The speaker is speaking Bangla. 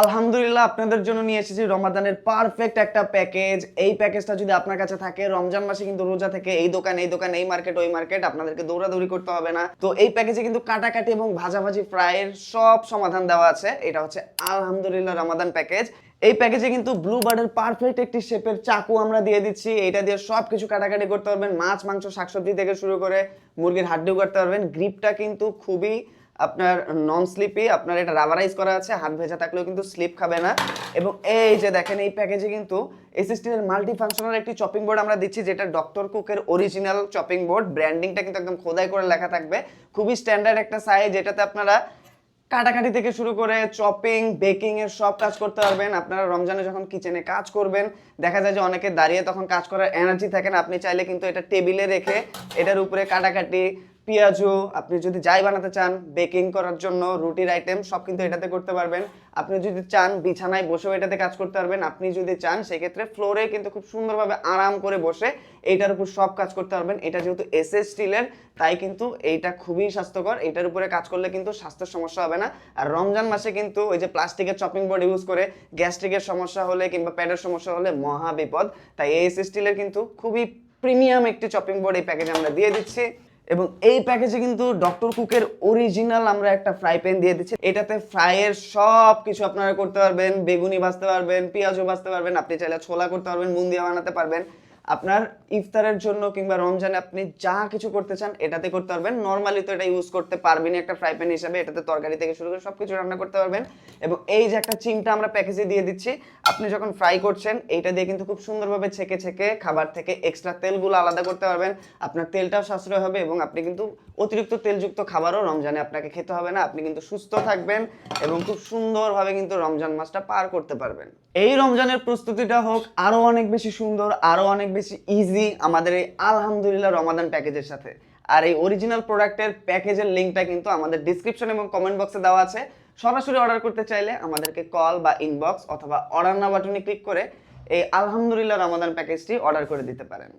আলহামদুলিল্লাহ আপনাদের জন্য নিয়ে এসেছি রমাদানের পারফেক্ট একটা প্যাকেজ। এই প্যাকেজটা যদি আপনার কাছে থাকে, রমজান মাসে কিন্তু রোজা থেকে এই দোকান এই দোকান, এই মার্কেট ওই মার্কেট, আপনাদেরকে দৌড়াদৌড়ি করতে হবে না। তো এই প্যাকেজে কিন্তু কাটাকাটি এবং ভাজাভাজি ফ্রাইয়ের সব সমাধান দেওয়া আছে। এটা হচ্ছে আলহামদুলিল্লাহ রমাদান প্যাকেজ। এই প্যাকেজে কিন্তু ব্লু বার্ডের পারফেক্ট একটি শেপের চাকু আমরা দিয়ে দিচ্ছি। এটা দিয়ে সবকিছু কাটাকাটি করতে পারবেন, মাছ মাংস শাকসবজি থেকে শুরু করে মুরগির হাড্ডিও করতে পারবেন। গ্রিপটা কিন্তু খুবই আপনার নন স্লিপি, আপনার এটা রাবারাইজ করা আছে, হাত ভেজা থাকলেও কিন্তু স্লিপ খাবে না। এবং এই যে দেখেন, এই প্যাকেজে কিন্তু এসএসটির মাল্টি ফাংশনাল একটি চপিং বোর্ড আমরা দিচ্ছি, যেটা ডক্টর কুকের অরিজিনাল চপিং বোর্ড। ব্র্যান্ডিংটা কিন্তু একদম খোদাই করে লেখা থাকবে। খুবই স্ট্যান্ডার্ড একটা সাইজ, যেটাতে আপনারা কাটাকাটি থেকে শুরু করে চপিং বেকিং এর সব কাজ করতে পারবেন। আপনারা রমজানে যখন কিচেনে কাজ করবেন, দেখা যায় যে অনেকে দাঁড়িয়ে তখন কাজ করার এনার্জি থাকে না, আপনি চাইলে কিন্তু এটা টেবিলে রেখে এটার উপরে কাটাকাটি পেঁয়াজু, আপনি যদি যাই বানাতে চান বেকিং করার জন্য রুটির আইটেম সব কিন্তু এটাতে করতে পারবেন। আপনি যদি চান বিছানায় বসেও এটাতে কাজ করতে পারবেন। আপনি যদি চান সেক্ষেত্রে ফ্লোরে কিন্তু খুব সুন্দরভাবে আরাম করে বসে এইটার উপর সব কাজ করতে পারবেন। এটা যেহেতু এসএস স্টিলের, তাই কিন্তু এইটা খুবই স্বাস্থ্যকর। এইটার উপরে কাজ করলে কিন্তু স্বাস্থ্যের সমস্যা হবে না। আর রমজান মাসে কিন্তু ওই যে প্লাস্টিকের চপিং বোর্ড ইউজ করে গ্যাস্ট্রিকের সমস্যা হলে কিংবা পেটের সমস্যা হলে মহা বিপদ। তাই এসএস স্টিলের কিন্তু খুবই প্রিমিয়াম একটি চপিং বোর্ড এই প্যাকেজে আমরা দিয়ে দিচ্ছি। এবং এই প্যাকেজে কিন্তু ডক্টর কুকের অরিজিনাল আমরা একটা ফ্রাই প্যান দিয়ে দিচ্ছি। এটাতে ফ্রাইয়ের সব কিছু আপনারা করতে পারবেন, বেগুনি ভাজতে পারবেন, পেঁয়াজও ভাজতে পারবেন, আপনি চাইলে ছোলা করতে পারবেন, বুন্দিয়া বানাতে পারবেন। আপনার ইফতারের জন্য কিংবা রমজানে আপনি যা কিছু করতে চান এটাতে করতে পারবেন। নর্মালি তো এটা ইউজ করতে পারবেনই একটা ফ্রাই প্যান হিসাবে, এটাতে তরকারি থেকে শুরু করে সবকিছু রান্না করতে পারবেন। এবং এই যে একটা চিমটা আমরা প্যাকেজে দিয়ে দিচ্ছি, আপনি যখন ফ্রাই করছেন এইটা দিয়ে কিন্তু খুব সুন্দরভাবে ছেঁকে ছেঁকে খাবার থেকে এক্সট্রা তেলগুলো আলাদা করতে পারবেন। আপনার তেলটাও সাশ্রয় হবে এবং আপনি কিন্তু অতিরিক্ত তেলযুক্ত খাবারও রমজানে আপনাকে খেতে হবে না। আপনি কিন্তু সুস্থ থাকবেন এবং খুব সুন্দরভাবে কিন্তু রমজান মাসটা পার করতে পারবেন। এই রমজানের প্রস্তুতিটা হোক আরো অনেক বেশি সুন্দর, আরো অনেক বেশি ইজি আমাদের এই আলহামদুলিল্লাহ রমাদান প্যাকেজের সাথে। আর এই অরিজিনাল প্রোডাক্টের প্যাকেজের লিঙ্কটা কিন্তু আমাদের ডিসক্রিপশন এবং কমেন্ট বক্সে দেওয়া আছে। সরাসরি অর্ডার করতে চাইলে আমাদেরকে কল বা ইনবক্স অথবা অর্ডার নাও বাটনে ক্লিক করে এই আলহামদুলিল্লাহ রমাদান প্যাকেজটি অর্ডার করে দিতে পারেন।